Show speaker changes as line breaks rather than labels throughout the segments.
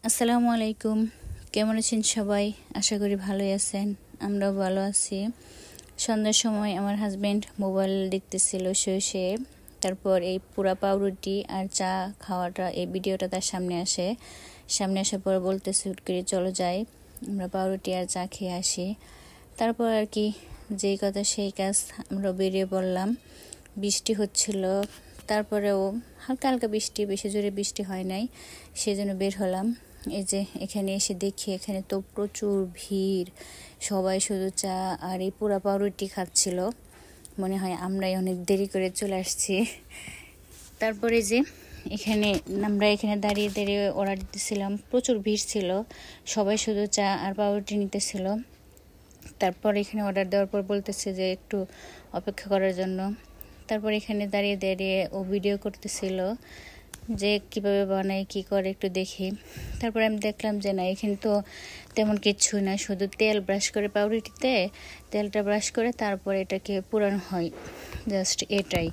আসসালামু আলাইকুম। কেমন আছেন সবাই? আশা করি ভালোই আছেন। আমরাও ভালো আছি। সন্ধ্যার সময় আমার হাজবেন্ড মোবাইল দেখতেছিল শুয়ে। তারপর এই পুরা পাউরুটি আর চা খাওয়াটা এই ভিডিওটা তার সামনে আসার পর বলতেছে, হুট করে চলো যাই, আমরা পাউরুটি আর চা খেয়ে আসি। তারপর আর কি যেই কথা সেই কাজ, আমরা বেরিয়ে পড়লাম। বৃষ্টি হচ্ছিল, তারপরেও হালকা হালকা বৃষ্টি, বেশি জোরে বৃষ্টি হয় নাই, সেজন্য বের হলাম। এই যে এখানে এসে দেখি এখানে তো প্রচুর ভিড়, সবাই শুধু চা আর এই পুরা পাউরুটি খাচ্ছিল। মনে হয় আমরাই অনেক দেরি করে চলে আসছি। তারপরে যে আমরা এখানে দাঁড়িয়ে দাঁড়িয়ে অর্ডার দিতেছিলাম, প্রচুর ভিড় ছিল, সবাই শুধু চা আর পাউরুটি নিতেছিল। তারপর এখানে অর্ডার দেওয়ার পর বলতেছে যে একটু অপেক্ষা করার জন্য। তারপর এখানে দাঁড়িয়ে দাঁড়িয়ে ও ভিডিও করতেছিল যে কিভাবে বানায়, কি করে একটু দেখি। তারপর আমি দেখলাম যে না, এখানে তো তেমন কিছু না, শুধু তেল ব্রাশ করে পাউরুটিতে তেলটা ব্রাশ করে তারপর এটাকে পুরানো হয়, জাস্ট এটাই।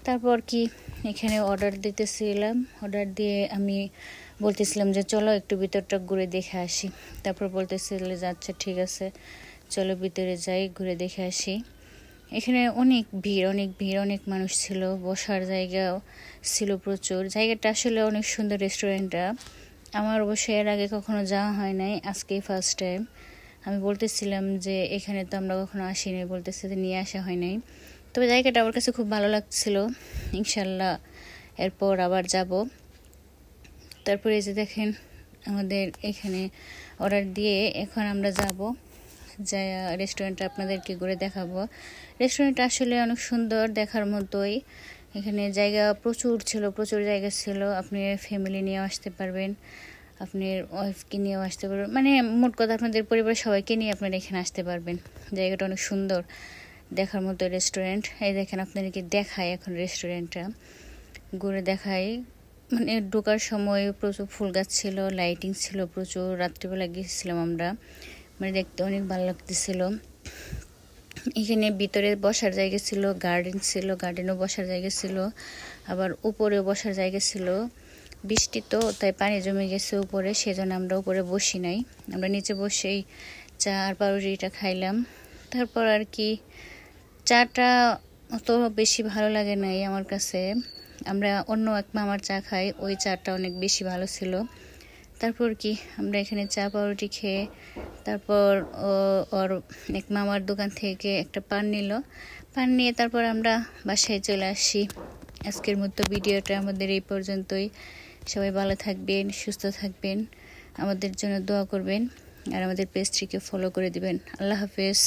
তারপর কি এখানে অর্ডার দিতেছিলাম, অর্ডার দিয়ে আমি বলতেছিলাম যে চলো একটু ভিতরটা ঘুরে দেখে আসি। তারপর বলতেছিল যে আচ্ছা ঠিক আছে, চলো ভিতরে যাই, ঘুরে দেখে আসি। এখানে অনেক ভিড়, অনেক মানুষ ছিল, বসার জায়গাও ছিল প্রচুর। জায়গাটা আসলে অনেক সুন্দর, রেস্টুরেন্টটা। আমার অবশ্য এর আগে কখনো যাওয়া হয় নাই, আজকেই ফার্স্ট টাইম। আমি বলতেছিলাম যে এখানে তো আমরা কখনো আসিনি, বলতেছে যে নিয়ে আসা হয় নাই। তবে জায়গাটা আমার কাছে খুব ভালো লাগছিল। ইনশাল্লাহ এরপর আবার যাব। তারপরে এই যে দেখেন আমাদের এখানে অর্ডার দিয়ে এখন আমরা যাব, যাই রেস্টুরেন্টটা আপনাদেরকে ঘুরে দেখাবো। রেস্টুরেন্টটা আসলে অনেক সুন্দর, দেখার মতোই। এখানে জায়গা প্রচুর ছিল, প্রচুর জায়গা ছিল। আপনি ফ্যামিলি নিয়েও আসতে পারবেন, আপনার ওয়াইফকে নিয়েও আসতে পারবেন, মানে মোট কথা আপনাদের পরিবারের সবাইকে নিয়ে আপনারা এখানে আসতে পারবেন। জায়গাটা অনেক সুন্দর, দেখার মতো রেস্টুরেন্ট। এই দেখেন আপনাদেরকে দেখায়, এখন রেস্টুরেন্টটা ঘুরে দেখাই। মানে ঢোকার সময় প্রচুর ফুল গাছ ছিল, লাইটিং ছিল প্রচুর। রাত্রিবেলা গিয়েছিলাম আমরা, মানে দেখতে অনেক ভালো লাগতেছিল। এখানে ভিতরে বসার জায়গা ছিল, গার্ডেন ছিল, গার্ডেনও বসার জায়গা ছিল, আবার উপরেও বসার জায়গা ছিল। বৃষ্টি তো তাই পানি জমে গেছে উপরে, সেজন্য আমরা উপরে বসি নাই, আমরা নিচে বসেই চা আর পাউরুটিটা খাইলাম। তারপর আর কি চাটা অত বেশি ভালো লাগে নাই আমার কাছে। আমরা অন্য এক মামার চা খাই, ওই চাটা অনেক বেশি ভালো ছিল। তারপর কি আমরা এখানে চা পাউরুটি খেয়ে তারপর ওর এক মামার দোকান থেকে একটা পান নিল, পান নিয়ে তারপর আমরা বাসায় চলে আসি। আজকের মতো ভিডিওটা আমাদের এই পর্যন্তই। সবাই ভালো থাকবেন, সুস্থ থাকবেন, আমাদের জন্য দোয়া করবেন, আর আমাদের পেজটিকে ফলো করে দিবেন। আল্লাহ হাফেজ।